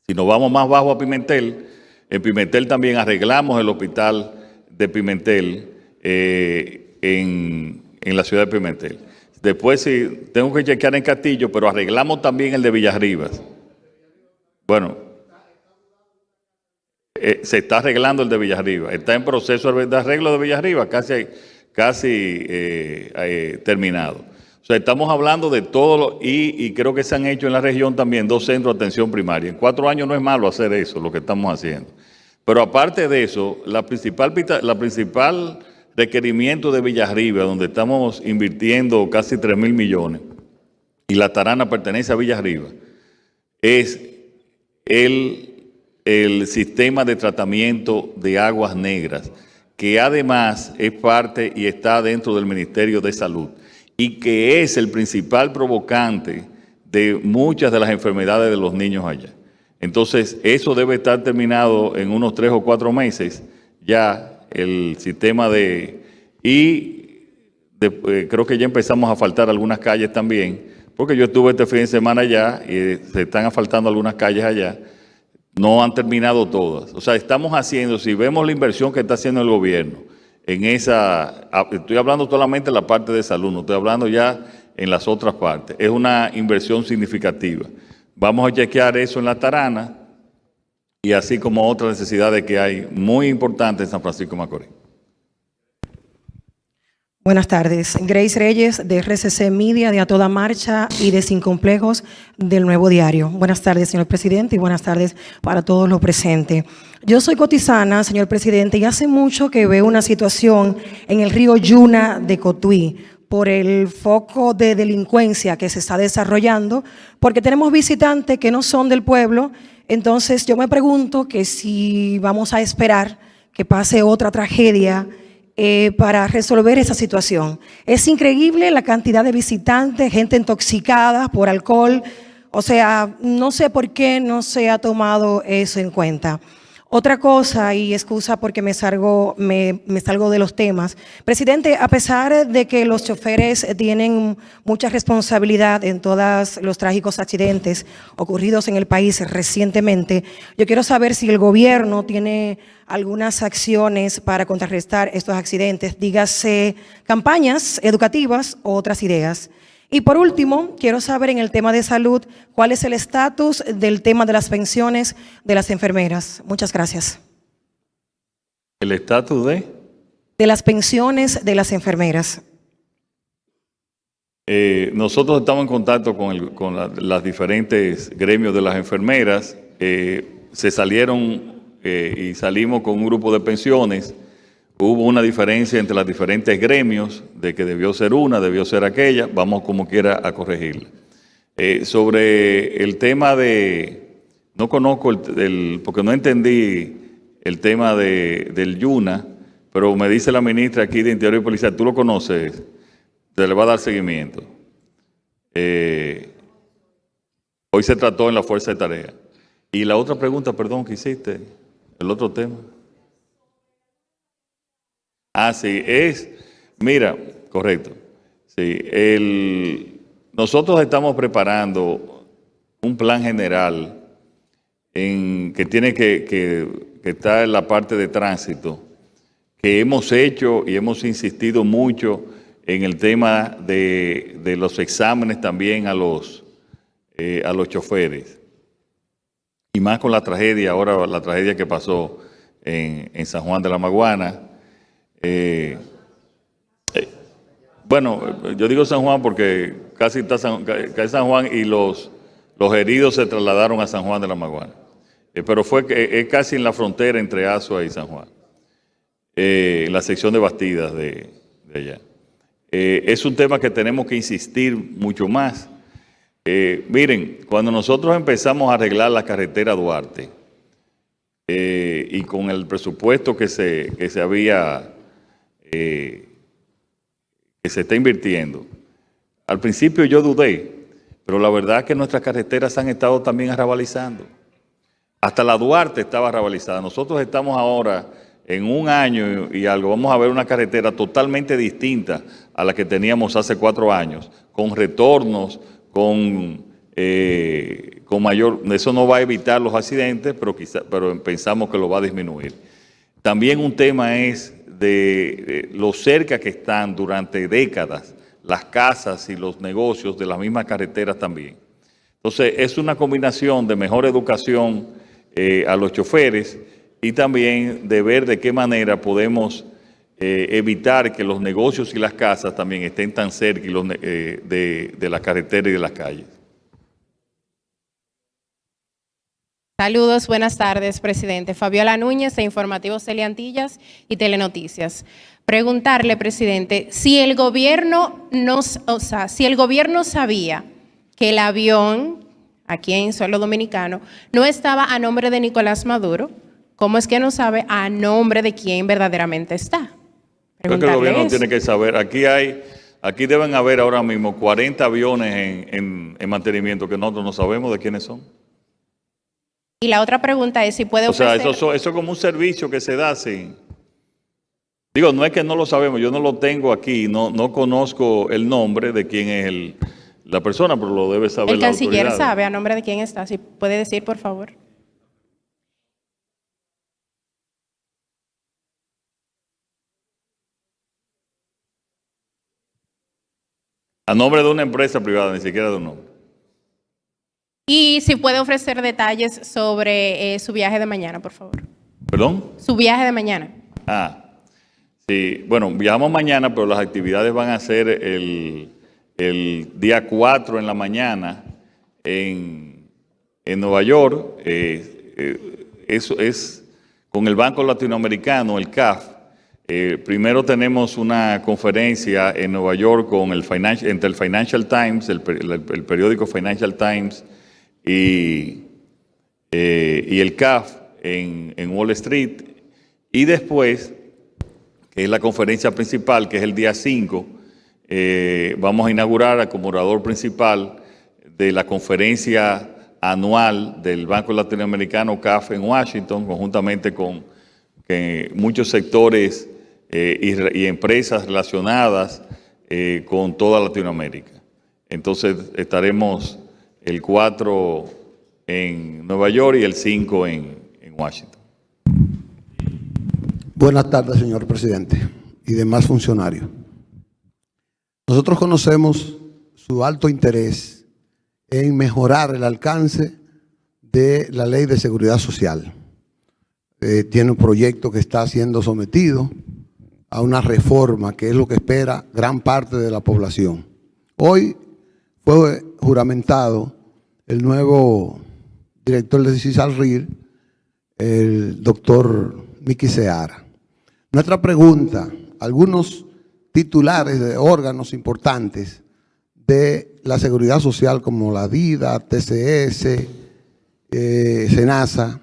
Si nos vamos más bajo a Pimentel, en Pimentel también arreglamos el hospital de Pimentel, en la ciudad de Pimentel. Después sí, tengo que chequear en Castillo, pero arreglamos también el de Villarribas. Bueno, se está arreglando el de Villarribas. Está en proceso de arreglo de Villarribas, casi terminado. O sea, estamos hablando de todo, y creo que se han hecho en la región también 2 centros de atención primaria. En 4 años no es malo hacer eso, lo que estamos haciendo. Pero aparte de eso, la principal requerimiento de Villarribas, donde estamos invirtiendo casi 3.000 millones, y La Tarana pertenece a Villarribas, es el sistema de tratamiento de aguas negras, que además es parte y está dentro del Ministerio de Salud, y que es el principal provocante de muchas de las enfermedades de los niños allá. Entonces, eso debe estar terminado en unos 3 o 4 meses, ya el sistema creo que ya empezamos a asfaltar algunas calles también, porque yo estuve este fin de semana allá y se están asfaltando algunas calles allá. No han terminado todas. O sea, estamos haciendo, si vemos la inversión que está haciendo el gobierno en estoy hablando solamente de la parte de salud, no estoy hablando ya en las otras partes. Es una inversión significativa. Vamos a chequear eso en La Tarana y así como otras necesidades que hay muy importantes en San Francisco de Macorís. Buenas tardes. Grace Reyes, de RCC Media, de A Toda Marcha y de Sin Complejos, del Nuevo Diario. Buenas tardes, señor presidente, y buenas tardes para todos los presentes. Yo soy cotizana, señor presidente, y hace mucho que veo una situación en el río Yuna de Cotuí por el foco de delincuencia que se está desarrollando, porque tenemos visitantes que no son del pueblo. Entonces yo me pregunto que si vamos a esperar que pase otra tragedia para resolver esa situación. Es increíble la cantidad de visitantes, gente intoxicada por alcohol. O sea, no sé por qué no se ha tomado eso en cuenta. Otra cosa, y excusa porque me salgo de los temas. Presidente, a pesar de que los choferes tienen mucha responsabilidad en todos los trágicos accidentes ocurridos en el país recientemente, yo quiero saber si el gobierno tiene algunas acciones para contrarrestar estos accidentes, dígase campañas educativas o otras ideas. Y por último, quiero saber en el tema de salud, ¿cuál es el estatus del tema de las pensiones de las enfermeras? Muchas gracias. ¿El estatus de? De las pensiones de las enfermeras. Nosotros estamos en contacto con las diferentes gremios de las enfermeras. Se salieron y salimos con un grupo de pensiones. Hubo una diferencia entre los diferentes gremios de que debió ser una, debió ser aquella. Vamos como quiera a corregirla. Sobre el tema de, no conozco porque no entendí el tema del Yuna, pero me dice la ministra aquí de Interior y Policía, ¿tú lo conoces? Se le va a dar seguimiento. Hoy se trató en la Fuerza de Tarea. Y la otra pregunta, perdón, que hiciste, el otro tema. Ah, sí, mira, correcto. Sí, nosotros estamos preparando un plan general que tiene que estar en la parte de tránsito, que hemos hecho y hemos insistido mucho en el tema de los exámenes también a los choferes. Y más con la tragedia, ahora la tragedia que pasó en San Juan de la Maguana. Bueno, yo digo San Juan porque casi está San Juan y los heridos se trasladaron a San Juan de la Maguana. Pero es casi en la frontera entre Azua y San Juan, en la sección de Bastidas de allá. Es un tema que tenemos que insistir mucho más. Miren, cuando nosotros empezamos a arreglar la carretera Duarte y con el presupuesto que se está invirtiendo, al principio yo dudé, pero la verdad es que nuestras carreteras han estado también arrabalizando. Hasta la Duarte estaba arrabalizada. Nosotros estamos ahora en un año y algo, vamos a ver una carretera totalmente distinta a la que teníamos hace 4 años, con retornos, con mayor, eso no va a evitar los accidentes, pero pensamos que lo va a disminuir. También un tema es de lo cerca que están durante décadas las casas y los negocios de las mismas carreteras también. Entonces, es una combinación de mejor educación a los choferes y también de ver de qué manera podemos evitar que los negocios y las casas también estén tan cerca de las carreteras y de las calles. Saludos, buenas tardes, presidente. Fabiola Núñez, de Informativo Celia Antillas y Telenoticias. Preguntarle, presidente, si el gobierno sabía que el avión aquí en suelo dominicano no estaba a nombre de Nicolás Maduro, ¿cómo es que no sabe a nombre de quién verdaderamente está? Creo que el gobierno tiene que saber. Aquí deben haber ahora mismo 40 aviones en mantenimiento que nosotros no sabemos de quiénes son. Y la otra pregunta es si puede ofrecer... O sea, eso es como un servicio que se da así. Digo, no es que no lo sabemos, yo no lo tengo aquí, no conozco el nombre de quién es la persona, pero lo debe saber la autoridad. El canciller sabe a nombre de quién está, si puede decir, por favor. A nombre de una empresa privada, ni siquiera de un nombre. Y si puede ofrecer detalles sobre su viaje de mañana, por favor. ¿Perdón? Su viaje de mañana. Sí. Bueno, viajamos mañana, pero las actividades van a ser el día 4 en la mañana en Nueva York. Eso es con el Banco Latinoamericano, el CAF. Primero tenemos una conferencia en Nueva York entre el Financial Times, el periódico Financial Times, y el CAF en Wall Street, y después, que es la conferencia principal, que es el día 5, vamos a inaugurar como orador principal de la conferencia anual del Banco Latinoamericano CAF en Washington, conjuntamente con muchos sectores y empresas relacionadas con toda Latinoamérica. Entonces estaremos el 4 en Nueva York y el 5 en Washington. Buenas tardes, señor presidente y demás funcionarios. Nosotros conocemos su alto interés en mejorar el alcance de la Ley de Seguridad Social. Tiene un proyecto que está siendo sometido a una reforma, que es lo que espera gran parte de la población. Hoy fue juramentado el nuevo director de CISALRIL, el doctor Miki Seara. Nuestra pregunta, algunos titulares de órganos importantes de la seguridad social como la DIDA, TCS, SENASA,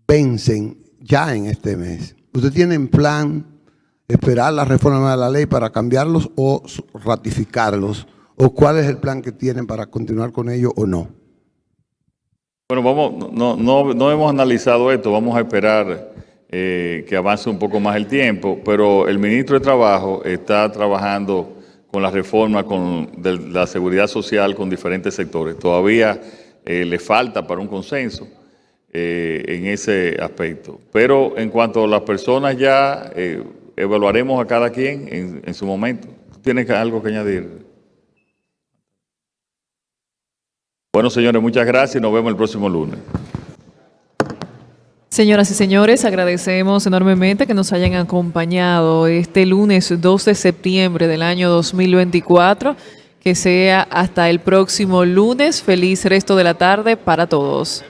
vencen ya en este mes. ¿Usted tiene en plan esperar la reforma de la ley para cambiarlos o ratificarlos? ¿O cuál es el plan que tienen para continuar con ello o no? Bueno, no hemos analizado esto, vamos a esperar que avance un poco más el tiempo, pero el ministro de Trabajo está trabajando con la reforma de la seguridad social con diferentes sectores. Todavía le falta para un consenso en ese aspecto. Pero en cuanto a las personas ya evaluaremos a cada quien en su momento. ¿Tienes algo que añadir? Bueno, señores, muchas gracias y nos vemos el próximo lunes. Señoras y señores, agradecemos enormemente que nos hayan acompañado este lunes 2 de septiembre del año 2024. Que sea hasta el próximo lunes. Feliz resto de la tarde para todos.